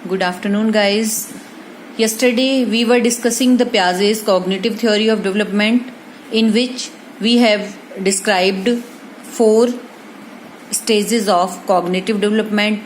Good afternoon, guys. Yesterday we were discussing the Piaget's cognitive theory of development, in which we have described 4 stages of cognitive development.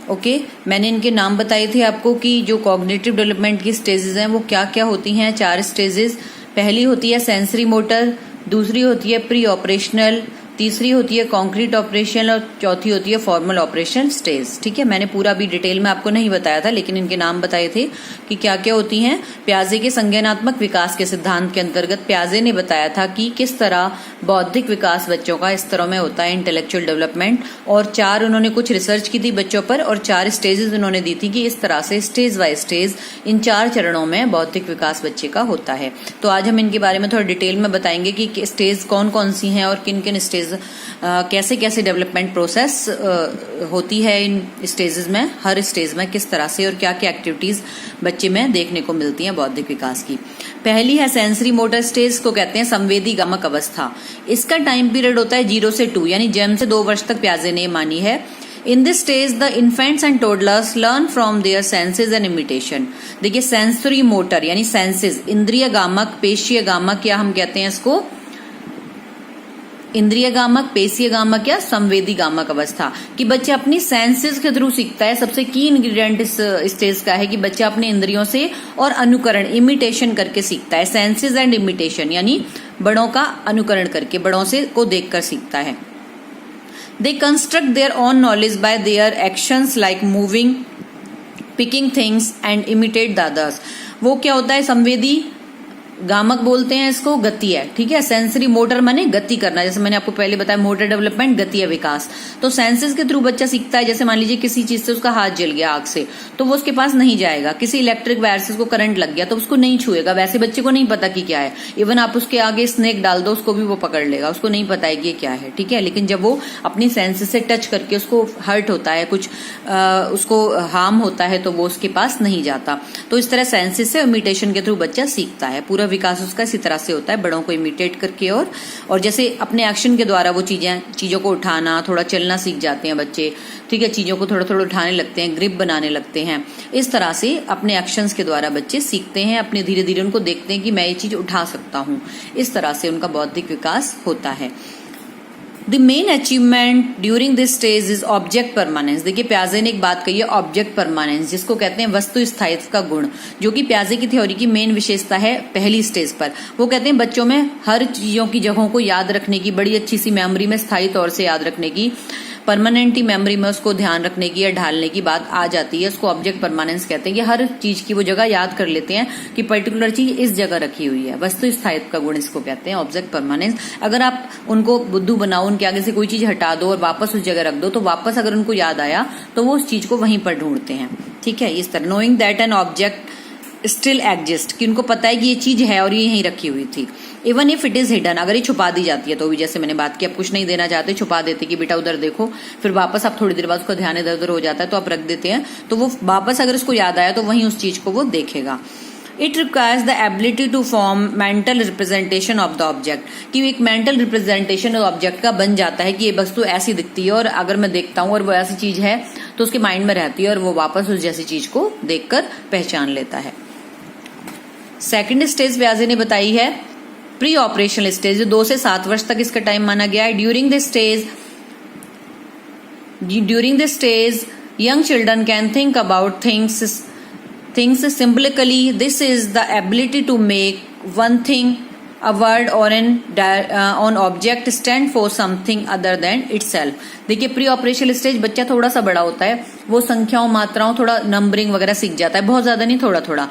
Okay मैंने इनके नाम बताए थे आपको कि जो कॉग्निटिव डेवलपमेंट की स्टेजेस हैं वो क्या क्या होती हैं। 4 स्टेजेस। पहली होती है सेंसरी मोटर, दूसरी होती है प्री ऑपरेशनल, तीसरी होती है कॉन्क्रीट ऑपरेशन और चौथी होती है फॉर्मल ऑपरेशन स्टेज। ठीक है, मैंने पूरा भी डिटेल में आपको नहीं बताया था, लेकिन इनके नाम बताए थे कि क्या क्या होती हैं। प्याजे के संज्ञानात्मक विकास के सिद्धांत के अंतर्गत प्याजे ने बताया था कि किस तरह बौद्धिक विकास बच्चों का इस तरह में होता है, इंटेलेक्चुअल डेवलपमेंट। और 4 उन्होंने कुछ रिसर्च की थी बच्चों पर और 4 स्टेजेस उन्होंने दी थी कि इस तरह से स्टेज बाय स्टेज इन 4 चरणों में बौद्धिक विकास बच्चे का होता है। तो आज हम इनके बारे में थोड़ा डिटेल में बताएंगे कि स्टेज कौन कौन सी हैं और किन किन स्टेज कैसे कैसे डेवलपमेंट प्रोसेस होती है इन स्टेजेस में, हर स्टेज में किस तरह से और क्या क्या एक्टिविटीज बच्चे में देखने को मिलती हैं बौद्धिक विकास की। पहली है सेंसरी मोटर स्टेज, को कहते हैं संवेदी गामक अवस्था। इसका टाइम पीरियड होता है 0 से 2 यानी जन्म से 2 वर्ष तक प्याजे ने मानी है। In this stage, the infants and toddlers learn from their senses and imitation. देखिए सेंसरी मोटर यानी सेंसेस, इंद्रिय गामक, पेशीय गामक, या हम कहते हैं इसको इंद्रिय गामक, पेशीय गामक या संवेदी गामक अवस्था, कि बच्चा अपनी सेंसेस के थ्रू सीखता है। सबसे की इंग्रेडिएंट इस स्टेज का है कि बच्चा अपने इंद्रियों से और अनुकरण, इमिटेशन करके सीखता है। सेंसेस एंड इमिटेशन यानी बड़ों का अनुकरण करके, बड़ों से को देखकर सीखता है। They construct their own knowledge by their actions like moving, picking things and imitate the others. वो क्या होता है, संवेदी गामक बोलते हैं इसको, गति है। ठीक है, सेंसरी मोटर माने गति करना, जैसे मैंने आपको पहले बताया मोटर डेवलपमेंट गति है विकास। तो सेंसेस के थ्रू बच्चा सीखता है। जैसे मान लीजिए किसी चीज से उसका हाथ जल गया आग से, तो वो उसके पास नहीं जाएगा। किसी इलेक्ट्रिक वायर से उसको करंट लग गया तो उसको नहीं छुएगा, वैसे बच्चे को नहीं पता कि क्या है। इवन आप उसके आगे स्नेक डाल दो उसको भी वो पकड़ लेगा, उसको नहीं पता है कि ये क्या है। ठीक है, लेकिन जब वो अपनी सेंसेस से टच करके उसको हर्ट होता है, कुछ उसको हार्म होता है, तो वो उसके पास नहीं जाता। तो इस तरह सेंसेस से इमिटेशन के थ्रू बच्चा सीखता है। पूरा विकास उसका इसी तरह से होता है, बड़ों को इमिटेट करके और जैसे अपने एक्शन के द्वारा वो चीजों को उठाना, थोड़ा चलना सीख जाते हैं बच्चे। ठीक है, चीजों को थोड़ा थोड़ा उठाने लगते हैं, ग्रिप बनाने लगते हैं। इस तरह से अपने एक्शंस के द्वारा बच्चे सीखते हैं, अपने धीरे धीरे उनको देखते हैं कि मैं ये चीज उठा सकता हूँ। इस तरह से उनका बौद्धिक विकास होता है। The main achievement during this stage is object permanence. देखिए प्याजे ने एक बात कही है, ऑब्जेक्ट परमानेंस, जिसको कहते हैं वस्तु स्थायित्व का गुण, जो कि प्याजे की थ्योरी की मेन विशेषता है पहली स्टेज पर। वो कहते हैं बच्चों में हर चीजों की जगहों को याद रखने की, बड़ी अच्छी सी मेमोरी में स्थायी तौर से याद रखने की, परमानेंटली मेमोरी में उसको ध्यान रखने की या ढालने की बात आ जाती है। उसको ऑब्जेक्ट परमानेंस कहते हैं कि हर चीज की वो जगह याद कर लेते हैं कि पर्टिकुलर चीज इस जगह रखी हुई है। वस्तु स्थायित्व का गुण इसको कहते हैं, ऑब्जेक्ट परमानेंस। अगर आप उनको बुद्धू बनाओ, उनके आगे से कोई चीज हटा दो और वापस उस जगह रख दो, तो वापस अगर उनको याद आया तो वो उस चीज को वहीं पर ढूंढते हैं। ठीक है, इस तरह knowing that an object still exist, कि उनको पता है कि ये चीज है और ये यहीं रखी हुई थी। Even if it is hidden, अगर ये छुपा दी जाती है तो भी, जैसे मैंने बात की, आप कुछ नहीं देना चाहते, छुपा देते कि बेटा उधर देखो, फिर वापस आप थोड़ी देर बाद उसका ध्यान इधर उधर हो जाता है तो आप रख देते हैं, तो वो वापस अगर उसको याद आया तो वहीं उस चीज को वो देखेगा। It requires the ability to form mental representation of the object, कि एक मेंटल रिप्रेजेंटेशन ऑब्जेक्ट का बन जाता है कि ये वस्तु ऐसी दिखती है और अगर मैं देखता हूँ और वो ऐसी चीज है तो उसके माइंड में रहती है और वो वापस उस जैसी चीज को देखकर पहचान लेता है। सेकेंड स्टेज प्याजे ने बताई है प्री ऑपरेशनल स्टेज, जो 2 से 7 वर्ष तक इसका टाइम माना गया है। During this stage young children can think about things simplically. This is the ability to make one thing, a word or an object stand for something other than itself. देखिए pre operational stage बच्चा थोड़ा सा बड़ा होता है, वो संख्याओं, मात्राओं, थोड़ा नंबरिंग वगैरह सीख जाता है, बहुत ज्यादा नहीं, थोड़ा थोड़ा,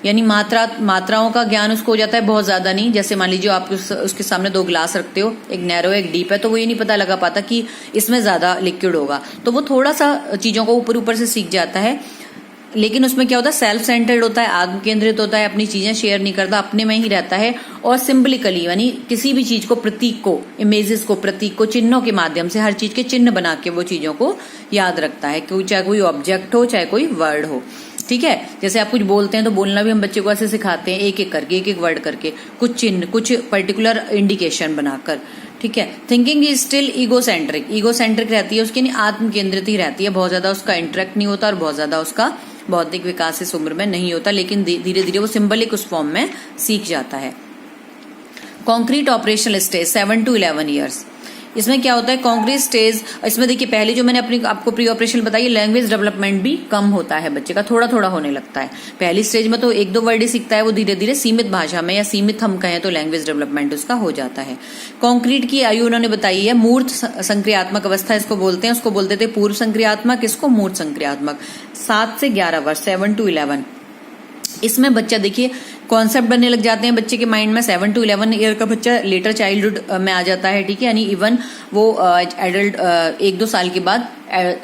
यानी मात्राओं का ज्ञान उसको हो जाता है, बहुत ज्यादा नहीं। जैसे मान लीजिए आप उसके सामने 2 ग्लास रखते हो, एक नैरो एक डीप है, तो वो ये नहीं पता लगा पाता कि इसमें ज्यादा लिक्विड होगा, तो वो थोड़ा सा चीजों को ऊपर ऊपर से सीख जाता है। लेकिन उसमें क्या होता है, सेल्फ सेंटर्ड होता है, आत्म केंद्रित होता है, अपनी चीजें शेयर नहीं करता, अपने में ही रहता है। और सिंबलिकली यानी किसी भी चीज को, प्रतीक को, इमेजेस को, प्रतीक को, चिन्हों के माध्यम से, हर चीज के चिन्ह बना के वो चीजों को याद रखता है, चाहे कोई ऑब्जेक्ट हो, चाहे कोई वर्ड हो। ठीक है, जैसे आप कुछ बोलते हैं तो बोलना भी हम बच्चे को ऐसे सिखाते हैं, एक एक करके, एक एक वर्ड करके, कुछ चिन्ह, कुछ पर्टिकुलर इंडिकेशन बनाकर। ठीक है। Thinking is still egocentric, egocentric रहती है उसकी, यानी आत्म केंद्रित ही रहती है, बहुत ज्यादा उसका इंटरेक्ट नहीं होता और बहुत ज्यादा उसका बौद्धिक विकास इस उम्र में नहीं होता, लेकिन धीरे धीरे वो सिंबलिक उस फॉर्म में सीख जाता है। Concrete operational stage 7 to 11 years, इसमें क्या होता है कॉन्क्रीट स्टेज, इसमें देखिए पहले जो मैंने अपनी आपको प्री ऑपरेशनल बताई, लैंग्वेज डेवलपमेंट भी कम होता है बच्चे का, थोड़ा थोड़ा होने लगता है। पहली स्टेज में तो 1-2 वर्ड ही सीखता है, वो धीरे धीरे सीमित भाषा में या सीमित हम कहें तो लैंग्वेज डेवलपमेंट उसका हो जाता है। कॉन्क्रीट की आयु उन्होंने बताई है, मूर्त संक्रियात्मक अवस्था इसको बोलते हैं, उसको बोलते थे पूर्व संक्रियात्मक, इसको मूर्त संक्रियात्मक। 7 से 11 वर्ष 7 to 11, इसमें बच्चा देखिए कॉन्सेप्ट बनने लग जाते हैं बच्चे के माइंड में। 7 to 11 ईयर का बच्चा लेटर चाइल्डहुड में आ जाता है, ठीक है, यानी इवन वो एडल्ट 1-2 साल के बाद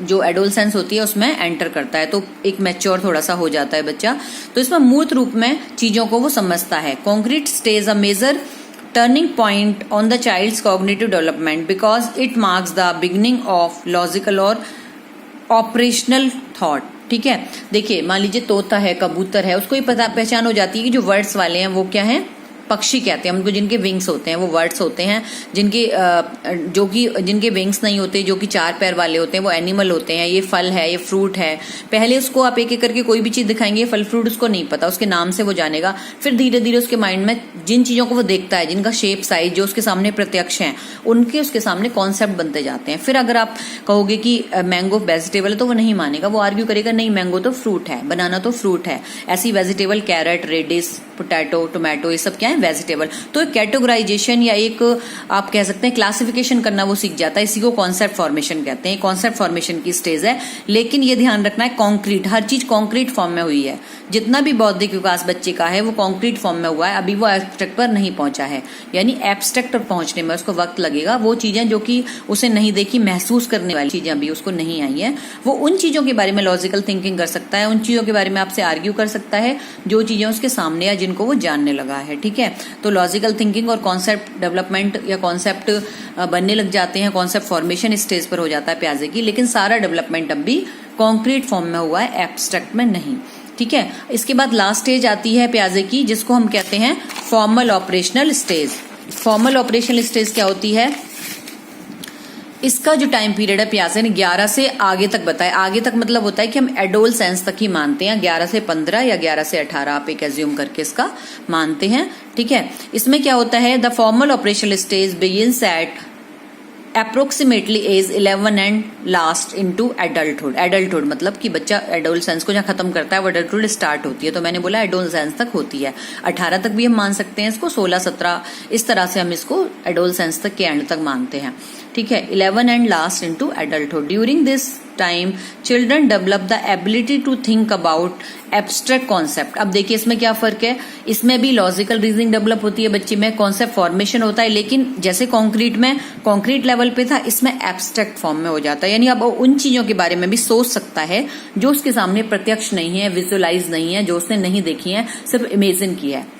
जो एडोलसेंस होती है उसमें एंटर करता है, तो एक मैच्योर थोड़ा सा हो जाता है बच्चा, तो इसमें मूर्त रूप में चीजों को वो समझता है। Concrete stage a major turning point on the child's cognitive development because it marks the beginning of logical or operational thought, ठीक है। देखिए मान लीजिए तोता है, कबूतर है, उसको ये पहचान हो जाती है कि जो वर्ड्स वाले हैं वो क्या है, पक्षी कहते हैं उनको, जिनके विंग्स होते हैं वो वर्ड्स होते हैं, जिनके विंग्स नहीं होते, जो कि 4 पैर वाले होते हैं वो एनिमल होते हैं। ये फल है, ये फ्रूट है। पहले उसको आप एक एक करके कोई भी चीज दिखाएंगे, फल फ्रूट उसको नहीं पता, उसके नाम से वो जानेगा, फिर धीरे धीरे उसके माइंड में जिन चीजों को वो देखता है, जिनका शेप साइज जो उसके सामने प्रत्यक्ष है, उनके उसके सामने कॉन्सेप्ट बनते जाते हैं। फिर अगर आप कहोगे कि मैंगो वेजिटेबल है तो वो नहीं मानेगा, वो आर्ग्यू करेगा नहीं मैंगो तो फ्रूट है, बनाना तो फ्रूट है। ऐसी vegetable carrot, radish, potato, tomato, ये सब क्या है वेजिटेबल। तो कैटेगराइजेशन या एक आप कह सकते हैं क्लासिफिकेशन करना वो सीख जाता है, इसी को कॉन्सेप्ट फॉर्मेशन कहते हैं। कॉन्सेप्ट फॉर्मेशन की स्टेज है, लेकिन ये ध्यान रखना है कॉन्क्रीट, हर चीज कॉन्क्रीट फॉर्म में हुई है। जितना भी बौद्धिक विकास बच्चे का है वो कॉन्क्रीट फॉर्म में हुआ है, अभी वो एब्स्ट्रैक्ट पर नहीं पहुंचा है, यानी एब्स्ट्रैक्ट पर पहुंचने में उसको वक्त लगेगा। वो चीजें जो कि उसे नहीं देखी, महसूस करने वाली चीजें अभी उसको नहीं आई है, वो उन चीजों के बारे में लॉजिकल थिंकिंग कर सकता है, उन चीजों के बारे में आपसे आर्ग्यू कर सकता है जो चीजें उसके सामने या जिनको वो जानने लगा है, ठीक है। तो लॉजिकल थिंकिंग और कॉन्सेप्ट डेवलपमेंट या कॉन्सेप्ट बनने लग जाते हैं, कॉन्सेप्ट फॉर्मेशन स्टेज पर हो जाता है प्याजे की, लेकिन सारा डेवलपमेंट अब भी कॉन्क्रीट फॉर्म में हुआ है, एब्स्ट्रैक्ट में नहीं, ठीक है। इसके बाद लास्ट स्टेज आती है प्याजे की, जिसको हम कहते हैं formal operational stage. Formal operational stage क्या होती है, इसका जो टाइम पीरियड है प्याजे ने 11 से आगे तक बताया। आगे तक मतलब होता है कि हम एडोलसेंस तक ही मानते हैं, 11 से 15 या 11 से 18 आप एक एज्यूम करके इसका मानते हैं, ठीक है। इसमें क्या होता है, the formal operational stage begins at approximately age 11 and last into adulthood. Adulthood मतलब कि बच्चा एडोलसेंस को जहाँ खत्म करता है वो एडल्टहुड स्टार्ट होती है, तो मैंने बोला एडोलसेंस तक होती है। 18 तक भी हम मान सकते हैं इसको, 16-17 इस तरह से हम इसको एडोलसेंस तक के एंड तक मानते हैं, ठीक है। 11 and last into adulthood. During this time children develop the ability to think about abstract concept. अब देखिए इसमें क्या फर्क है, इसमें भी लॉजिकल रीजनिंग डेवलप होती है बच्चे में, कॉन्सेप्ट फॉर्मेशन होता है, लेकिन जैसे कॉन्क्रीट में कॉन्क्रीट लेवल पे था, इसमें एब्स्ट्रैक्ट फॉर्म में हो जाता है, यानी अब उन चीजों के बारे में भी सोच सकता है जो उसके सामने प्रत्यक्ष नहीं है, विजुअलाइज नहीं है, जो उसने नहीं देखी है, सिर्फ इमेजिन किया है,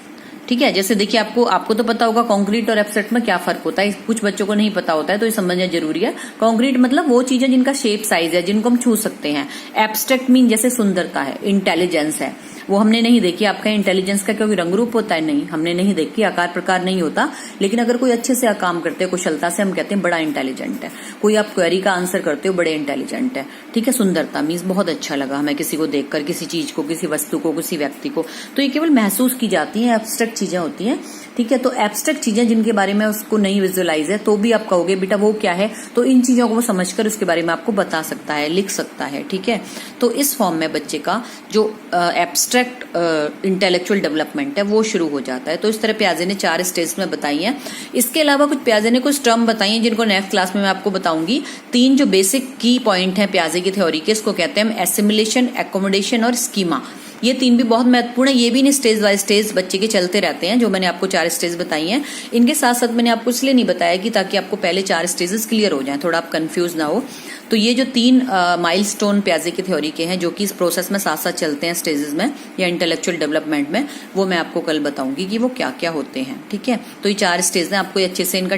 ठीक है। जैसे देखिए आपको तो पता होगा कॉन्क्रीट और एब्स्ट्रैक्ट में क्या फर्क होता है, कुछ बच्चों को नहीं पता होता है, तो ये समझना जरूरी है। कॉन्क्रीट मतलब वो चीजें जिनका शेप साइज है, जिनको हम छू सकते हैं। एब्स्ट्रैक्ट मीन जैसे सुंदरता है, इंटेलिजेंस है, वो हमने नहीं देखी। आपका इंटेलिजेंस का कोई रंग रूप होता है, नहीं, हमने नहीं देखी, आकार प्रकार नहीं होता, लेकिन अगर कोई अच्छे से काम करते हैं कुशलता से, हम कहते हैं बड़ा इंटेलिजेंट है। कोई आप क्वेरी का आंसर करते हो, बड़े इंटेलिजेंट है, ठीक है। सुंदरता मीन्स बहुत अच्छा लगा हमें किसी को देखकर, किसी चीज को, किसी वस्तु को, किसी व्यक्ति को, तो ये केवल महसूस की जाती है, एब्स्ट्रैक्ट चीजें होती हैं, ठीक है। तो एब्स्ट्रैक्ट चीजें जिनके बारे में उसको नहीं विजुअलाइज है, तो भी आप कहोगे बेटा वो क्या है, तो इन चीजों को वो समझकर उसके बारे में आपको बता सकता है, लिख सकता है, ठीक है। तो इस फॉर्म में बच्चे का जो एब्स्ट्रैक्ट इंटेलेक्चुअल डेवलपमेंट है वो शुरू हो जाता है। तो इस तरह प्याजे ने 4 स्टेज में बताई हैं। इसके अलावा कुछ प्याजे ने कुछ टर्म बताई हैं जिनको नेक्स्ट क्लास में मैं आपको बताऊंगी। 3 जो बेसिक की पॉइंट है प्याजे की थ्योरी के, इसको कहते हैं एसिमिलेशन, एकोमोडेशन और स्कीमा। ये 3 भी बहुत महत्वपूर्ण है, ये भी नहीं स्टेज बाय स्टेज बच्चे के चलते रहते हैं, जो मैंने आपको 4 स्टेज बताई हैं। इनके साथ साथ मैंने आपको इसलिए नहीं बताया कि ताकि आपको पहले 4 स्टेजेस क्लियर हो जाएं, थोड़ा आप कंफ्यूज ना हो। तो ये जो 3 माइलस्टोन प्याजे की थ्योरी के हैं, जो कि इस प्रोसेस में साथ साथ चलते हैं स्टेजेस में या इंटेलेक्चुअल डेवलपमेंट में, वो मैं आपको कल बताऊंगी कि वो क्या क्या होते हैं, ठीक है। तो ये 4 स्टेज हैं, आपको अच्छे से इनका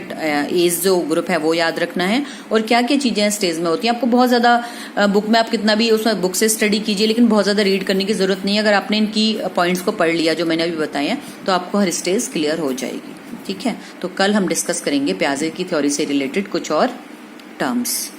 एज जो ग्रुप है वो याद रखना है, और क्या क्या चीजें स्टेज में होती हैं। आपको बहुत ज्यादा बुक में आप कितना भी उसमें बुक से स्टडी कीजिए, लेकिन बहुत ज्यादा रीड करने की जरूरत नहीं है। अगर आपने इनकी पॉइंट्स को पढ़ लिया जो मैंने अभी बताए हैं, तो आपको हर स्टेज क्लियर हो जाएगी। ठीक है, तो कल हम डिस्कस करेंगे पियाजे की थ्योरी से रिलेटेड कुछ और टर्म्स।